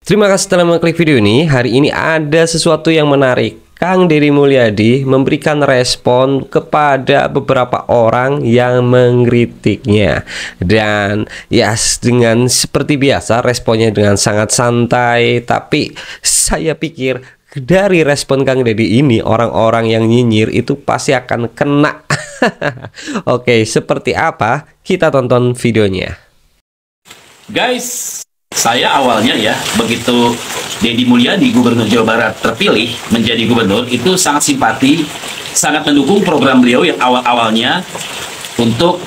Terima kasih telah mengklik video ini. Hari ini ada sesuatu yang menarik. Kang Deddy Mulyadi memberikan respon kepada beberapa orang yang mengkritiknya. Dan ya, dengan seperti biasa responnya dengan sangat santai. Tapi saya pikir dari respon Kang Deddy ini, orang-orang yang nyinyir itu pasti akan kena. Oke, seperti apa? Kita tonton videonya. Guys, saya awalnya ya, begitu Deddy Mulyadi, Gubernur Jawa Barat terpilih menjadi gubernur, itu sangat simpati, sangat mendukung program beliau yang awal-awalnya untuk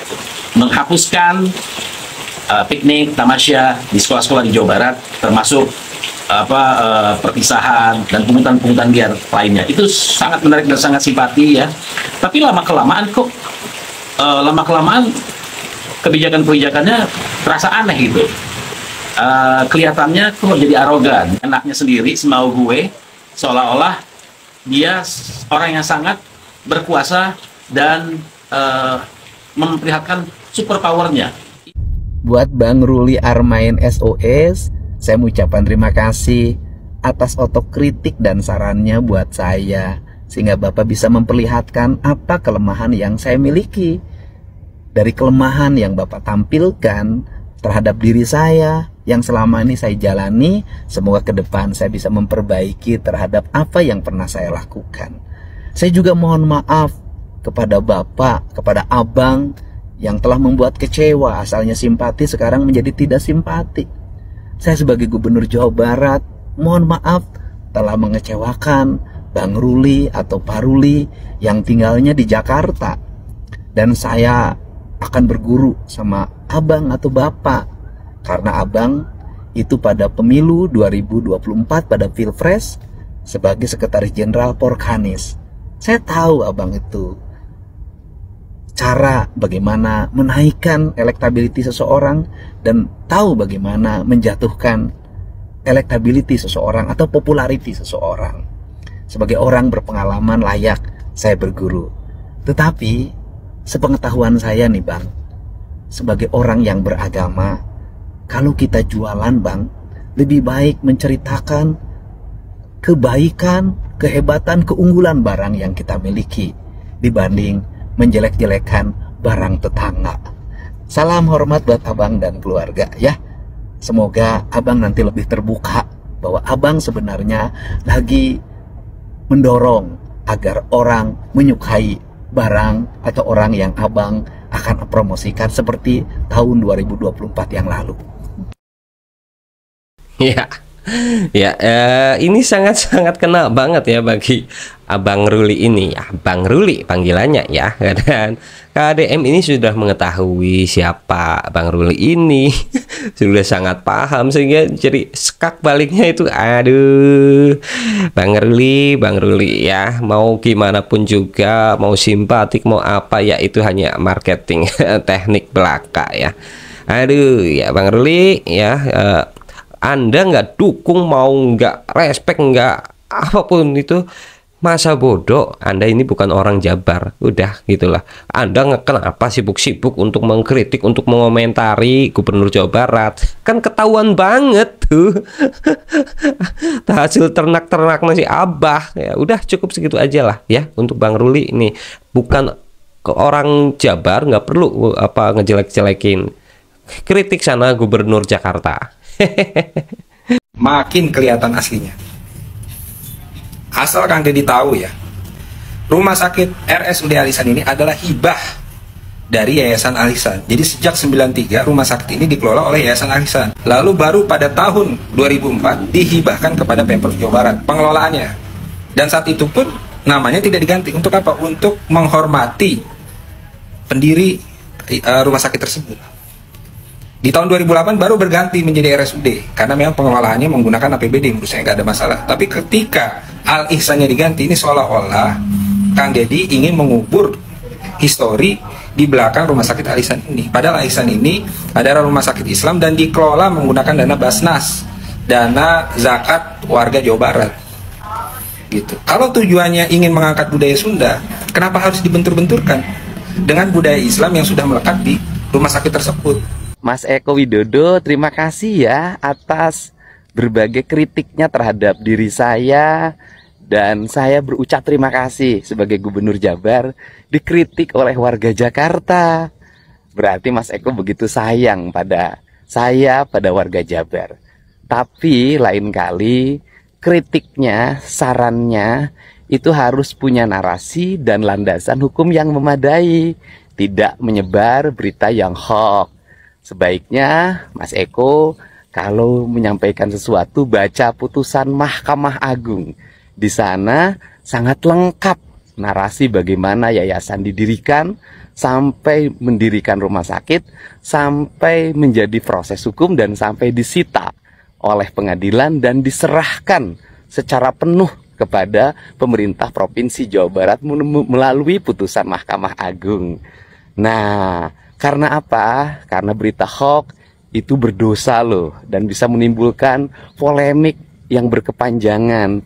menghapuskan piknik, tamasya di sekolah-sekolah di Jawa Barat, termasuk perpisahan dan pungutan-pungutan liar lainnya. Itu sangat menarik dan sangat simpati ya. Tapi lama-kelamaan kebijakan-kebijakannya terasa aneh gitu. Kelihatannya kok jadi arogan, enaknya sendiri, semau gue, seolah-olah dia orang yang sangat berkuasa dan memperlihatkan super powernya. Buat Bang Ruli Armain SOS, saya mengucapkan terima kasih atas otokritik dan sarannya buat saya, sehingga Bapak bisa memperlihatkan apa kelemahan yang saya miliki. Dari kelemahan yang Bapak tampilkan terhadap diri saya yang selama ini saya jalani, semoga ke depan saya bisa memperbaiki terhadap apa yang pernah saya lakukan. Saya juga mohon maaf kepada Bapak, kepada Abang yang telah membuat kecewa, asalnya simpati sekarang menjadi tidak simpati. Saya sebagai Gubernur Jawa Barat, mohon maaf telah mengecewakan Bang Ruli atau Pak Ruli yang tinggalnya di Jakarta. Dan saya akan berguru sama Abang atau Bapak, karena Abang itu pada pemilu 2024 pada Pilpres sebagai Sekretaris Jenderal Porkanis. Saya tahu Abang itu cara bagaimana menaikkan elektabilitas seseorang dan tahu bagaimana menjatuhkan elektabilitas seseorang atau populariti seseorang. Sebagai orang berpengalaman layak saya berguru. Tetapi sepengetahuan saya nih Bang, sebagai orang yang beragama, kalau kita jualan Bang, lebih baik menceritakan kebaikan, kehebatan, keunggulan barang yang kita miliki dibanding menjelek-jelekan barang tetangga. Salam hormat buat Abang dan keluarga ya. Semoga Abang nanti lebih terbuka bahwa Abang sebenarnya lagi mendorong agar orang menyukai barang atau orang yang Abang akan promosikan seperti tahun 2024 yang lalu. Ya, ini sangat-sangat kena banget ya bagi Abang Ruli ini ya, Bang Ruli panggilannya ya. Dan KDM ini sudah mengetahui siapa Bang Ruli ini, sudah sangat paham sehingga jadi skak baliknya itu, aduh, Bang Ruli ya, mau gimana pun juga, mau simpatik mau apa ya, itu hanya marketing teknik belaka ya. Aduh ya Bang Ruli ya, Anda nggak dukung, mau nggak respect, nggak apapun itu, masa bodoh. Anda ini bukan orang Jabar, udah gitulah. Anda kenapa sibuk-sibuk untuk mengkritik, untuk mengomentari Gubernur Jawa Barat? Kan ketahuan banget tuh hasil ternak-ternak nasi Abah. Ya udah, cukup segitu aja lah ya untuk Bang Ruli ini. Bukan ke orang Jabar, nggak perlu ngejelek-jelekin. Kritik sana Gubernur Jakarta. Makin kelihatan aslinya. Asal Kang Deddy tahu ya, Rumah Sakit RSUD Al-Ihsan ini adalah hibah dari Yayasan Al-Ihsan. Jadi sejak 93 rumah sakit ini dikelola oleh Yayasan Al-Ihsan. Lalu baru pada tahun 2004 dihibahkan kepada Pemprov Jawa Barat pengelolaannya. Dan saat itu pun namanya tidak diganti. Untuk apa? Untuk menghormati pendiri rumah sakit tersebut. Di tahun 2008 baru berganti menjadi RSUD karena memang pengelolaannya menggunakan APBD, menurut saya nggak ada masalah. Tapi ketika Al-Ihsannya diganti, ini seolah-olah Kang Deddy ingin mengubur histori di belakang rumah sakit Al-Ihsan ini. Padahal Al-Ihsan ini adalah rumah sakit Islam dan dikelola menggunakan dana Basnas, dana zakat warga Jawa Barat. Gitu. Kalau tujuannya ingin mengangkat budaya Sunda, kenapa harus dibentur-benturkan dengan budaya Islam yang sudah melekat di rumah sakit tersebut? Mas Eko Widodo, terima kasih ya atas berbagai kritiknya terhadap diri saya, dan saya berucap terima kasih sebagai Gubernur Jabar dikritik oleh warga Jakarta. Berarti Mas Eko begitu sayang pada saya, pada warga Jabar. Tapi lain kali kritiknya, sarannya itu harus punya narasi dan landasan hukum yang memadai, tidak menyebar berita yang hoax. Sebaiknya Mas Eko kalau menyampaikan sesuatu baca putusan Mahkamah Agung. Di sana sangat lengkap narasi bagaimana yayasan didirikan, sampai mendirikan rumah sakit, sampai menjadi proses hukum, dan sampai disita oleh pengadilan dan diserahkan secara penuh kepada pemerintah Provinsi Jawa Barat melalui putusan Mahkamah Agung. Nah, karena apa? Karena berita hoax itu berdosa loh, dan bisa menimbulkan polemik yang berkepanjangan.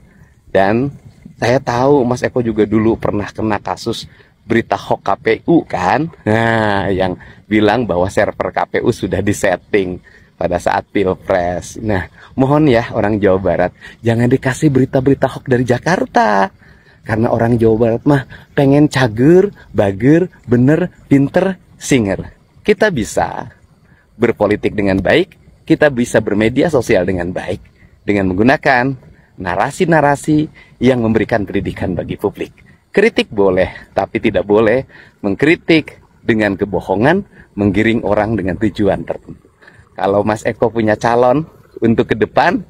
Dan saya tahu Mas Eko juga dulu pernah kena kasus berita hoax KPU kan. Nah, yang bilang bahwa server KPU sudah disetting pada saat Pilpres. Nah, mohon ya orang Jawa Barat, jangan dikasih berita-berita hoax dari Jakarta. Karena orang Jawa Barat mah pengen cager, bager, bener, pinter, singer. Kita bisa berpolitik dengan baik, kita bisa bermedia sosial dengan baik, dengan menggunakan narasi-narasi yang memberikan pendidikan bagi publik. Kritik boleh, tapi tidak boleh mengkritik dengan kebohongan, menggiring orang dengan tujuan tertentu. Kalau Mas Eko punya calon untuk ke depan,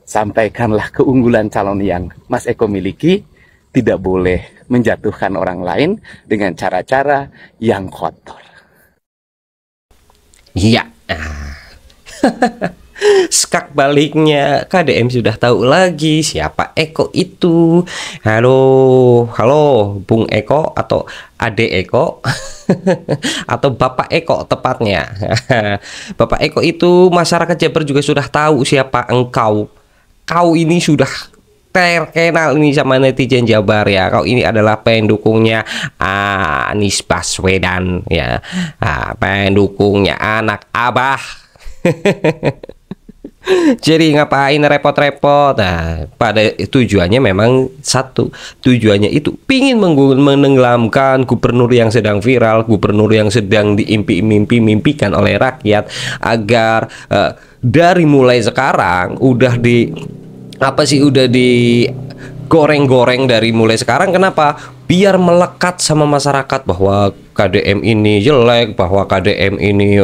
sampaikanlah keunggulan calon yang Mas Eko miliki. Tidak boleh menjatuhkan orang lain dengan cara-cara yang kotor. Iya. Skak baliknya, KDM sudah tahu lagi siapa Eko itu. Halo, Bung Eko atau Ade Eko atau Bapak Eko tepatnya. Bapak Eko itu masyarakat Jabar juga sudah tahu siapa engkau. Kau ini sudah terkenal ini sama netizen Jabar ya. Kau ini adalah pendukungnya Anies Baswedan ya, pendukungnya anak Abah. Jadi ngapain repot-repot? Nah, pada tujuannya memang satu. Tujuannya itu pingin menenggelamkan gubernur yang sedang viral, gubernur yang sedang diimpi-mimpi-mimpikan oleh rakyat, agar dari mulai sekarang udah digoreng-goreng dari mulai sekarang. Kenapa? Biar melekat sama masyarakat bahwa KDM ini jelek, bahwa KDM ini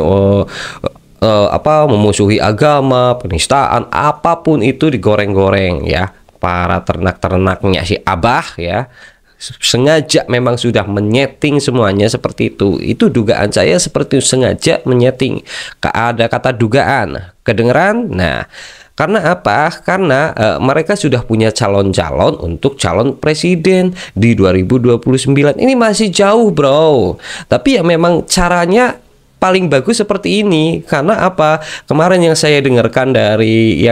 memusuhi agama, penistaan, apapun itu digoreng-goreng ya. Para ternak-ternaknya si Abah ya, sengaja memang sudah menyeting semuanya seperti itu. Itu dugaan saya seperti itu, sengaja menyeting. Ada kata dugaan, kedengeran. Nah, karena apa? Karena mereka sudah punya calon-calon untuk calon presiden di 2029. Ini masih jauh, bro. Tapi ya memang caranya paling bagus seperti ini. Karena apa? Kemarin yang saya dengarkan dari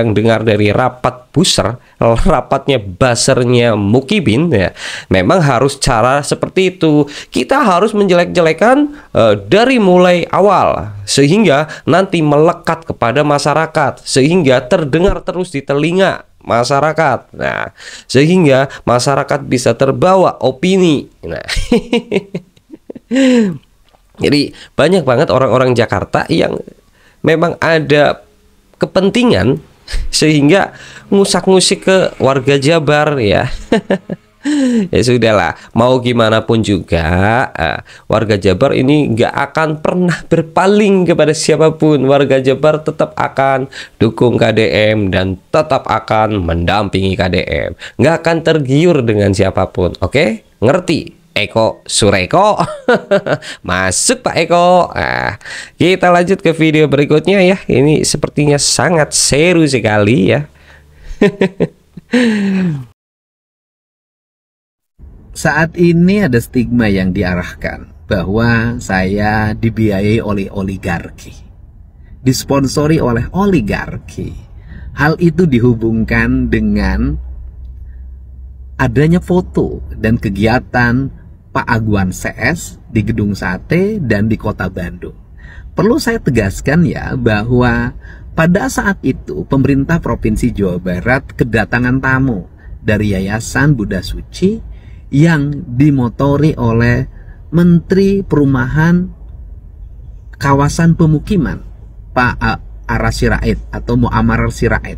rapat buser, rapatnya basernya Mukibin ya, memang harus cara seperti itu. Kita harus menjelek-jelekan dari mulai awal, sehingga nanti melekat kepada masyarakat, sehingga terdengar terus di telinga masyarakat. Nah, sehingga masyarakat bisa terbawa opini. Nah, jadi banyak banget orang-orang Jakarta yang memang ada kepentingan sehingga ngusak-ngusik ke warga Jabar ya. Ya sudahlah, mau gimana pun juga warga Jabar ini nggak akan pernah berpaling kepada siapapun. Warga Jabar tetap akan dukung KDM dan tetap akan mendampingi KDM, nggak akan tergiur dengan siapapun. Oke, ngerti? Eko Sureko. Masuk Pak Eko. Kita lanjut ke video berikutnya ya. Ini sepertinya sangat seru sekali ya. Saat ini ada stigma yang diarahkan bahwa saya dibiayai oleh oligarki, disponsori oleh oligarki. Hal itu dihubungkan dengan adanya foto dan kegiatan Pak Aguan CS di Gedung Sate dan di Kota Bandung. Perlu saya tegaskan ya bahwa Pada saat itu, pemerintah Provinsi Jawa Barat kedatangan tamu dari Yayasan Buddha Suci yang dimotori oleh Menteri Perumahan Kawasan Pemukiman, Pak Ara Sirait atau Muamar Sirait.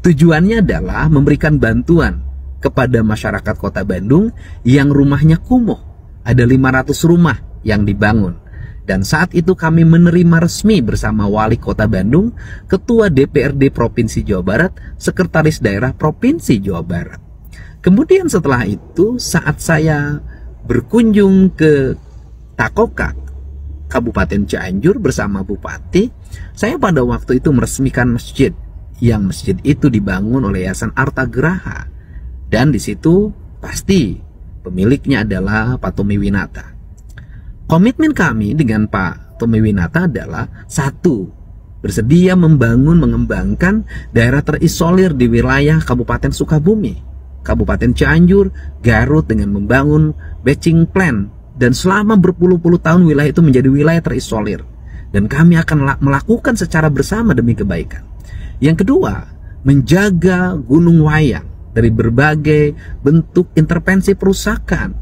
Tujuannya adalah memberikan bantuan kepada masyarakat Kota Bandung yang rumahnya kumuh. Ada 500 rumah yang dibangun. Dan saat itu kami menerima resmi bersama Wali Kota Bandung, Ketua DPRD Provinsi Jawa Barat, Sekretaris Daerah Provinsi Jawa Barat. Kemudian setelah itu, saat saya berkunjung ke Takokak, Kabupaten Cianjur bersama Bupati, saya pada waktu itu meresmikan masjid, yang masjid itu dibangun oleh Yayasan Arta Graha. Dan di situ pasti pemiliknya adalah Pak Tommy Winata. Komitmen kami dengan Pak Tommy Winata adalah satu, bersedia membangun mengembangkan daerah terisolir di wilayah Kabupaten Sukabumi, Kabupaten Cianjur, Garut dengan membangun batching plan, dan selama berpuluh-puluh tahun wilayah itu menjadi wilayah terisolir, dan kami akan melakukan secara bersama demi kebaikan. Yang kedua, menjaga Gunung Wayang dari berbagai bentuk intervensi perusakan,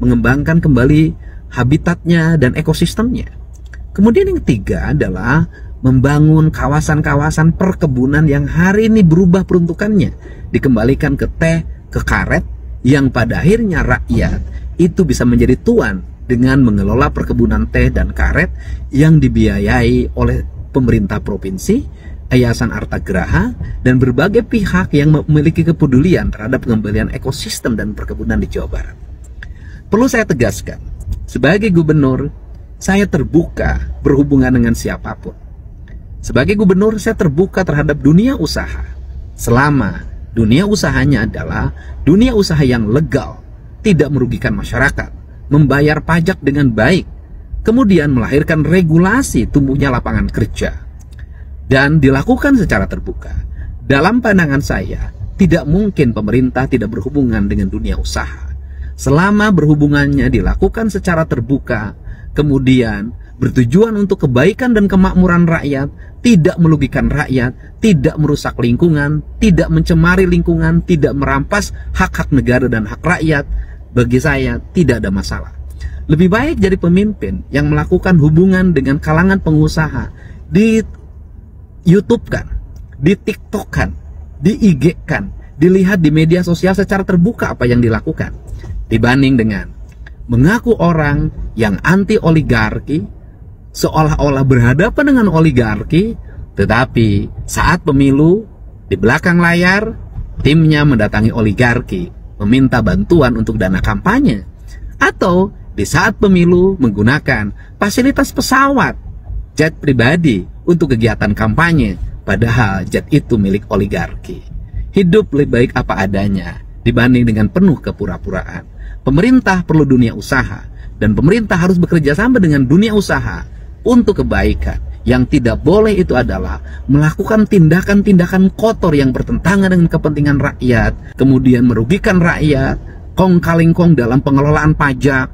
mengembangkan kembali habitatnya dan ekosistemnya. Kemudian yang ketiga adalah membangun kawasan-kawasan perkebunan yang hari ini berubah peruntukannya, dikembalikan ke teh, ke karet, yang pada akhirnya rakyat itu bisa menjadi tuan dengan mengelola perkebunan teh dan karet yang dibiayai oleh pemerintah provinsi, Yayasan Arta Graha, dan berbagai pihak yang memiliki kepedulian terhadap pengembalian ekosistem dan perkebunan di Jawa Barat. Perlu saya tegaskan, sebagai gubernur, saya terbuka berhubungan dengan siapapun. Sebagai gubernur, saya terbuka terhadap dunia usaha, selama dunia usahanya adalah dunia usaha yang legal, tidak merugikan masyarakat, membayar pajak dengan baik, kemudian melahirkan regulasi tumbuhnya lapangan kerja, dan dilakukan secara terbuka. Dalam pandangan saya, tidak mungkin pemerintah tidak berhubungan dengan dunia usaha. Selama berhubungannya dilakukan secara terbuka, kemudian bertujuan untuk kebaikan dan kemakmuran rakyat, tidak merugikan rakyat, tidak merusak lingkungan, tidak mencemari lingkungan, tidak merampas hak-hak negara dan hak rakyat, bagi saya tidak ada masalah. Lebih baik jadi pemimpin yang melakukan hubungan dengan kalangan pengusaha, di YouTube-kan, di TikTok-kan, di IG-kan, dilihat di media sosial secara terbuka apa yang dilakukan, dibanding dengan mengaku orang yang anti oligarki, seolah-olah berhadapan dengan oligarki, tetapi saat pemilu di belakang layar timnya mendatangi oligarki meminta bantuan untuk dana kampanye, atau di saat pemilu menggunakan fasilitas pesawat, jet pribadi untuk kegiatan kampanye, padahal jet itu milik oligarki. Hidup lebih baik apa adanya dibanding dengan penuh kepura-puraan. Pemerintah perlu dunia usaha, dan pemerintah harus bekerja sama dengan dunia usaha untuk kebaikan. Yang tidak boleh itu adalah melakukan tindakan-tindakan kotor yang bertentangan dengan kepentingan rakyat, kemudian merugikan rakyat, kong kaling kong dalam pengelolaan pajak.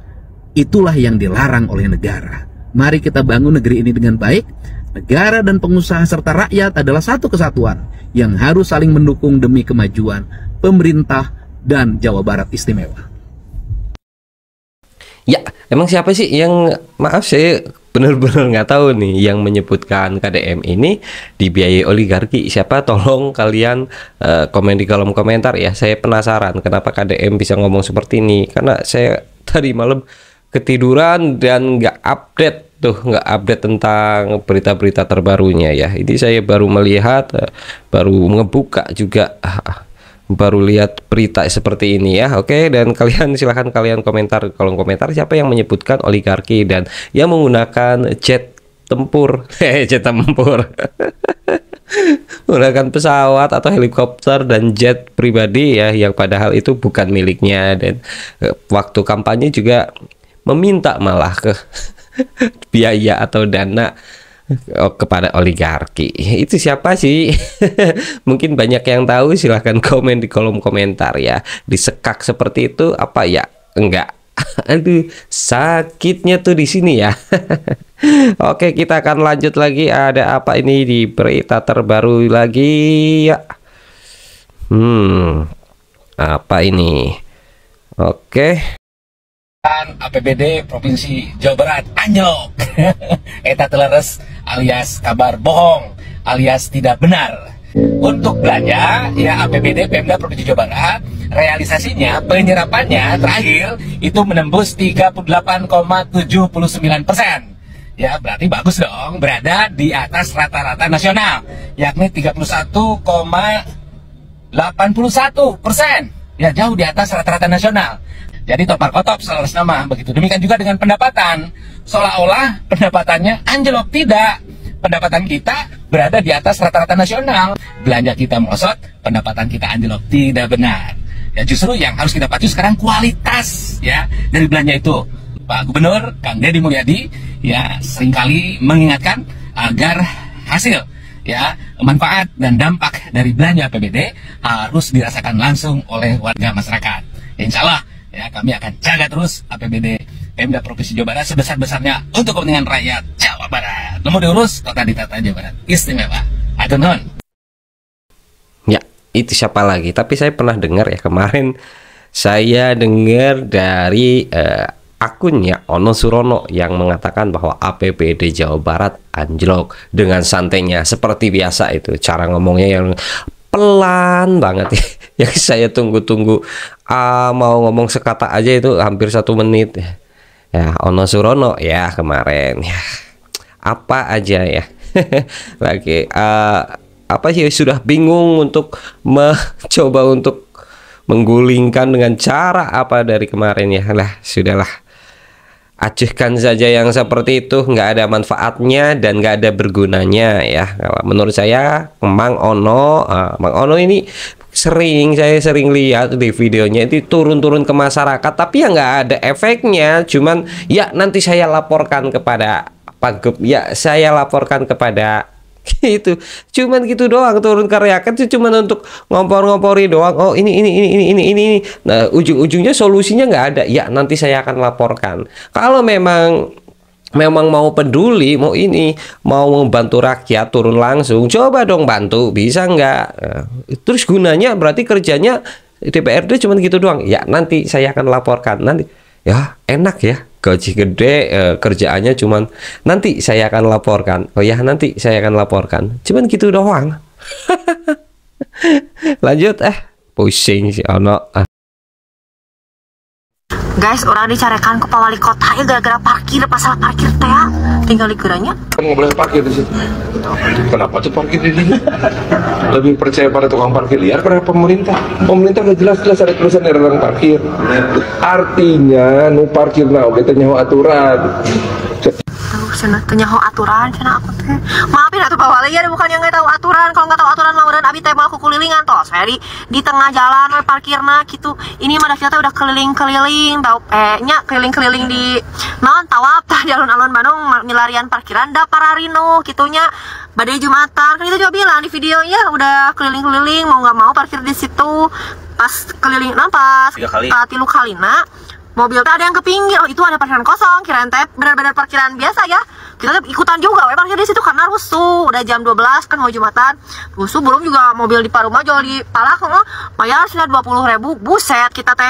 Itulah yang dilarang oleh negara. Mari kita bangun negeri ini dengan baik. Negara dan pengusaha serta rakyat adalah satu kesatuan yang harus saling mendukung demi kemajuan pemerintah dan Jawa Barat istimewa. Ya, emang siapa sih yang, maaf saya benar-benar nggak tahu nih, yang menyebutkan KDM ini dibiayai oligarki. Siapa? Tolong kalian komen di kolom komentar ya. Saya penasaran kenapa KDM bisa ngomong seperti ini. Karena saya tadi malam ketiduran dan nggak update tentang berita-berita terbarunya ya. Ini saya baru melihat, baru ngebuka juga, baru lihat berita seperti ini ya. Oke, dan kalian silahkan kalian komentar di kolom komentar siapa yang menyebutkan oligarki dan yang menggunakan jet tempur jet tempur menggunakan pesawat atau helikopter dan jet pribadi ya, yang padahal itu bukan miliknya, dan waktu kampanye juga meminta malah ke biaya atau dana kepada oligarki. Itu siapa sih? Mungkin banyak yang tahu, silahkan komen di kolom komentar ya. Disekak seperti itu apa ya? Enggak Aduh, sakitnya tuh di sini ya. Oke, kita akan lanjut lagi. Ada apa ini di berita terbaru lagi ya? Apa ini? Oke. APBD Provinsi Jawa Barat anjlok. Eta teleres alias kabar bohong alias tidak benar. Untuk belanja ya APBD Pemda Provinsi Jawa Barat, realisasinya penyerapannya terakhir itu menembus 38,79%. Ya berarti bagus dong, berada di atas rata-rata nasional, yakni 31,81%. Ya jauh di atas rata-rata nasional. Jadi topar kotop selalu nama begitu. Demikian juga dengan pendapatan, seolah-olah pendapatannya anjlok. Tidak, pendapatan kita berada di atas rata-rata nasional. Belanja kita merosot, pendapatan kita anjlok. Tidak benar. Ya justru yang harus kita pacu sekarang kualitas ya dari belanja itu. Pak Gubernur Kang Deddy Mulyadi ya seringkali mengingatkan agar hasil ya manfaat dan dampak dari belanja APBD harus dirasakan langsung oleh warga masyarakat. Insya Allah ya kami akan jaga terus APBD Pemda Provinsi Jawa Barat sebesar-besarnya untuk kepentingan rakyat Jawa Barat. Nomor diurus kota ditata Jawa Barat istimewa. Atur nuhun. Ya, itu siapa lagi? Tapi saya pernah dengar ya kemarin, saya dengar dari akunnya Ono Surono yang mengatakan bahwa APBD Jawa Barat anjlok dengan santainya seperti biasa. Itu cara ngomongnya yang pelan banget ya. Yang saya tunggu-tunggu, mau ngomong sekata aja itu hampir 1 menit ya. Ono Surono ya kemarin ya, apa aja ya. Lagi apa sih, sudah bingung untuk mencoba untuk menggulingkan dengan cara apa dari kemarin ya. Lah sudahlah, acuhkan saja yang seperti itu, nggak ada manfaatnya dan nggak ada bergunanya ya. Menurut saya Mang Ono ini saya sering lihat di videonya itu turun-turun ke masyarakat, tapi ya nggak ada efeknya. Cuman ya nanti saya laporkan kepada Pak Gub, ya saya laporkan kepada itu, cuman gitu doang, turun ke rakyat itu cuman untuk ngompor-ngompori doang. Oh ini. Nah ujung-ujungnya solusinya nggak ada. Ya nanti saya akan laporkan. Kalau memang mau peduli, mau membantu rakyat, turun langsung, coba dong bantu, bisa nggak? Terus gunanya berarti kerjanya DPRD cuman gitu doang. Ya nanti saya akan laporkan. Nanti ya enak ya, gaji gede, kerjaannya cuman nanti saya akan laporkan. Oh ya nanti saya akan laporkan, cuman gitu doang. Lanjut pusing si Ono. Guys, orang dicarekan ke Pak Wali Kota ya gara-gara parkir, masalah parkir teh ya. Tinggal di geranya. Kan nggak boleh parkir di situ. Kenapa tuh parkir di sini? Lebih percaya pada tukang parkir liar pada pemerintah. Pemerintah udah jelas-jelas ada tulisan larang parkir. Artinya nu parkir oge teh nyaho aturan. Cenah teu nyaho aturan cenah aku teh. Maafin atuh Pak Wali ya, bukan yang nggak tahu aturan. Kalau nggak tahu aturan mah meureun abi teh mau kulilingan toh. Saya di tengah jalan we parkirna gitu. Ini mah Davia teh udah keliling-keliling tahu nya keliling-keliling di naon tawaf tah di alun-alun Bandung milarian parkiran da pararino kitunya badai Jumatan. Kan itu juga bilang di videonya udah keliling-keliling mau nggak mau parkir di situ. Pas keliling pas 3 kalina mobil teh ada yang ke pinggir. Oh itu ada parkiran kosong, kirain teh benar-benar parkiran biasa ya. Kita teh ikutan juga we parkir di situ karena rusuh. Udah jam 12 kan mau Jumatan. Rusuh belum juga mobil di Paruma jual di Palak bayar sudah 20.000. Buset kita teh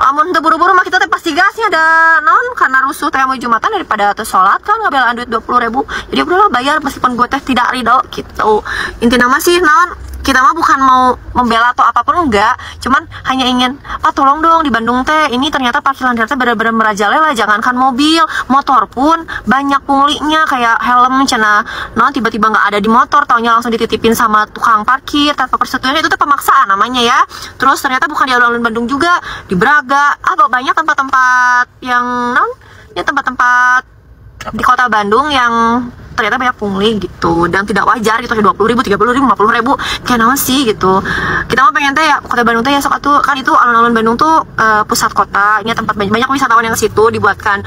amun teu buru-buru mah kita teh pasti gasnya ada naon karena rusuh teh mau Jumatan daripada teu salat kan ngabelaan duit 20.000. Jadi udahlah bayar meskipun gue teh tidak ridho gitu. Intinya mah sih naon, kita mah bukan mau membela atau apapun enggak, cuman hanya ingin Pak tolong dong di Bandung teh ini ternyata parkiran teh benar-benar merajalela, jangankan mobil, motor pun banyak punglinya kayak helm cenah non tiba-tiba nggak ada di motor, taunya langsung dititipin sama tukang parkir tanpa persetujuan. Itu tuh pemaksaan namanya ya. Terus ternyata bukan di alun-alun Bandung juga, di Braga, banyak tempat-tempat yang non ya tempat-tempat di kota Bandung yang ternyata banyak pungli gitu dan tidak wajar gitu, 20.000, 30.000, 50.000 kayak naon sih gitu. Kita mah pengen teh ya kota Bandung teh ya sok atuh kan itu alun-alun Bandung tuh pusat kota, ini tempat banyak wisatawan yang ke situ dibuatkan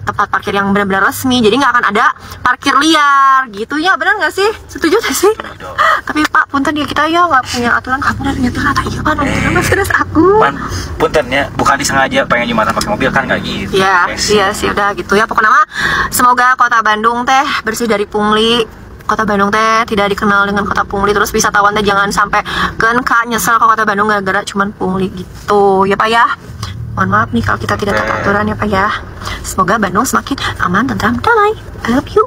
tempat parkir yang benar-benar resmi, jadi nggak akan ada parkir liar gitu ya, benar nggak sih? Setuju nggak sih? Tapi Pak, punten ya kita ya nggak punya aturan kamu dari ternyata iya Pak, nggak serius aku. Puntennya bukan disengaja pengen jumatan pakai mobil kan nggak gitu. Iya, iya sih udah gitu ya. Pokoknya mah semoga kota Bandung teh bersih dari pungli. Kota Bandung teh tidak dikenal dengan kota pungli. Terus wisatawan teh jangan sampai Kak nyesel ke kota Bandung gara-gara cuman pungli gitu. Ya Pak ya. Mohon maaf nih kalau kita tidak taat aturan ya Pak ya. Semoga Bandung semakin aman, tentram, damai. I love you.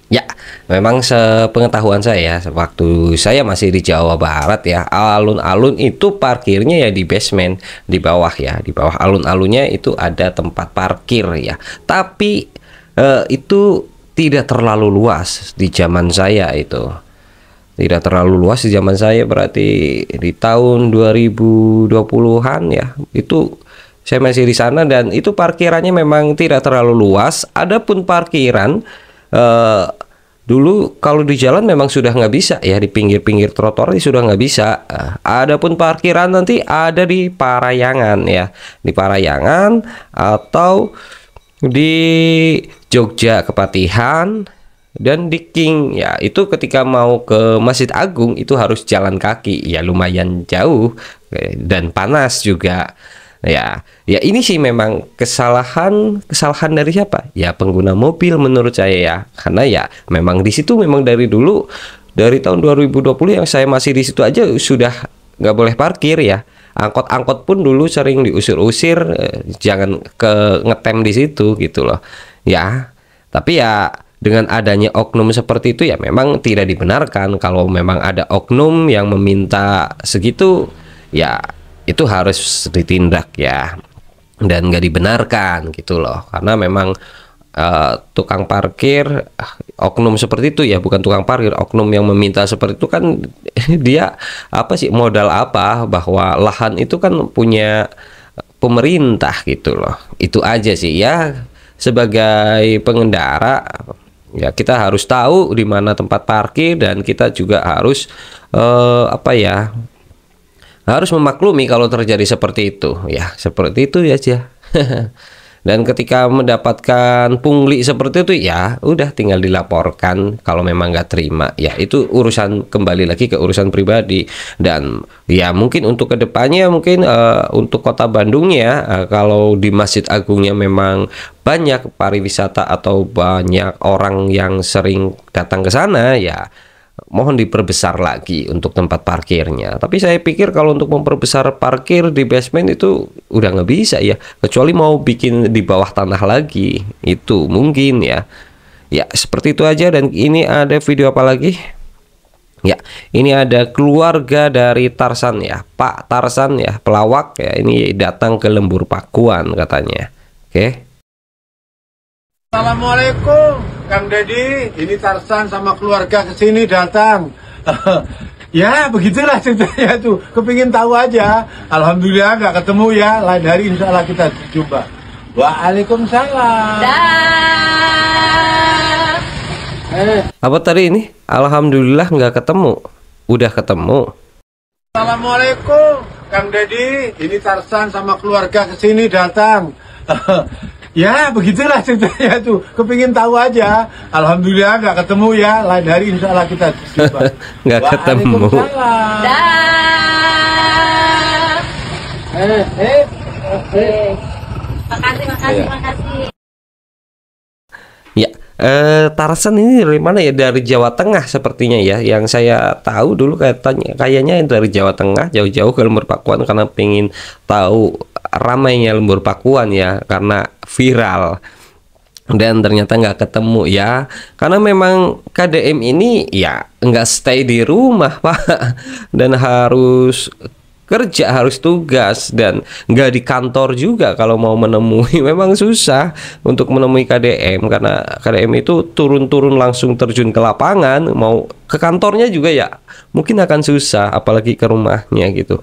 Ya, memang sepengetahuan saya, waktu saya masih di Jawa Barat ya, alun-alun itu parkirnya ya di basement, di bawah ya, di bawah alun-alunnya itu ada tempat parkir ya. Tapi itu tidak terlalu luas di zaman saya itu. Tidak terlalu luas di zaman saya, berarti di tahun 2020-an ya. Itu saya masih di sana dan itu parkirannya memang tidak terlalu luas. Adapun parkiran dulu kalau di jalan memang sudah nggak bisa ya, di pinggir-pinggir trotoar sudah nggak bisa. Adapun parkiran nanti ada di Parayangan ya, di Parayangan atau di Jogja Kepatihan dan di King ya. Itu ketika mau ke Masjid Agung itu harus jalan kaki ya, lumayan jauh dan panas juga. Ya ini sih memang kesalahan dari siapa? Ya pengguna mobil menurut saya ya. Karena ya memang di situ memang dari dulu, dari tahun 2020 yang saya masih di situ aja sudah nggak boleh parkir ya. Angkot-angkot pun dulu sering diusir-usir, jangan ngetem di situ gitu loh. Ya, tapi ya dengan adanya oknum seperti itu ya memang tidak dibenarkan. Kalau memang ada oknum yang meminta segitu ya itu harus ditindak ya, dan nggak dibenarkan gitu loh, karena memang tukang parkir oknum seperti itu ya, bukan tukang parkir, oknum yang meminta seperti itu kan dia apa sih, modal apa bahwa lahan itu kan punya pemerintah gitu loh. Itu aja sih ya, sebagai pengendara ya kita harus tahu di mana tempat parkir dan kita juga harus apa ya, harus memaklumi kalau terjadi seperti itu ya, seperti itu ya aja. Dan ketika mendapatkan pungli seperti itu ya udah tinggal dilaporkan kalau memang nggak terima ya, itu urusan, kembali lagi ke urusan pribadi. Dan ya mungkin untuk kedepannya mungkin untuk kota Bandung ya, kalau di Masjid Agungnya memang banyak pariwisata atau banyak orang yang sering datang ke sana ya, mohon diperbesar lagi untuk tempat parkirnya. Tapi saya pikir kalau untuk memperbesar parkir di basement itu udah nggak bisa ya, kecuali mau bikin di bawah tanah lagi, itu mungkin ya. Ya seperti itu aja. Dan ini ada video apa lagi ya, ini ada keluarga dari Tarsan ya, Pak Tarsan ya, pelawak ya, ini datang ke Lembur Pakuan katanya. Oke. Assalamualaikum Kang Deddy, ini Tarsan sama keluarga kesini datang. Ya begitulah ceritanya tuh, kepingin tahu aja. Alhamdulillah nggak ketemu ya, lain hari insya Allah kita jumpa. Waalaikumsalam. Apa tadi ini? Alhamdulillah nggak ketemu, udah ketemu. Assalamualaikum Kang Deddy, ini Tarsan sama keluarga kesini datang. Ya begitulah ceritanya tuh, kepingin tahu aja. Alhamdulillah nggak ketemu ya, lain hari insya Allah kita jumpa. Nggak ketemu. Makasih. Ya, Tarsan ini dari mana ya? Dari Jawa Tengah sepertinya ya. Yang saya tahu dulu kayaknya dari Jawa Tengah, jauh-jauh ke Lembur Pakuan karena pengen tahu ramainya Lembur Pakuan ya, karena viral. Dan ternyata nggak ketemu ya, karena memang KDM ini ya nggak stay di rumah Pak, dan harus kerja, harus tugas, dan nggak di kantor juga. Kalau mau menemui memang susah untuk menemui KDM, karena KDM itu turun-turun langsung terjun ke lapangan. Mau ke kantornya juga ya mungkin akan susah, apalagi ke rumahnya gitu.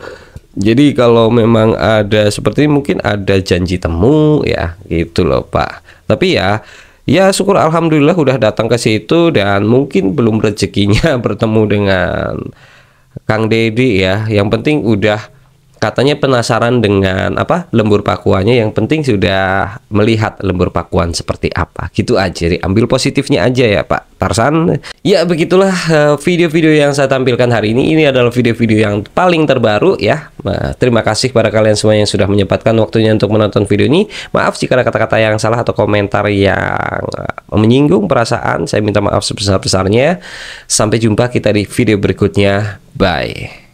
Jadi kalau memang ada seperti ini, mungkin ada janji temu ya gitu loh Pak. Tapi ya Ya syukur alhamdulillah udah datang ke situ, dan mungkin belum rezekinya bertemu dengan Kang Deddy ya. Yang penting udah katanya penasaran dengan apa lembur pakuannya, yang penting sudah melihat lembur pakuan seperti apa. Gitu aja, ambil positifnya aja ya Pak Tarsan. Ya begitulah video-video yang saya tampilkan hari ini. Ini adalah video-video yang paling terbaru ya. Nah, terima kasih pada kalian semua yang sudah menyempatkan waktunya untuk menonton video ini. Maaf jika ada kata-kata yang salah atau komentar yang menyinggung perasaan, saya minta maaf sebesar-besarnya. Sampai jumpa kita di video berikutnya. Bye.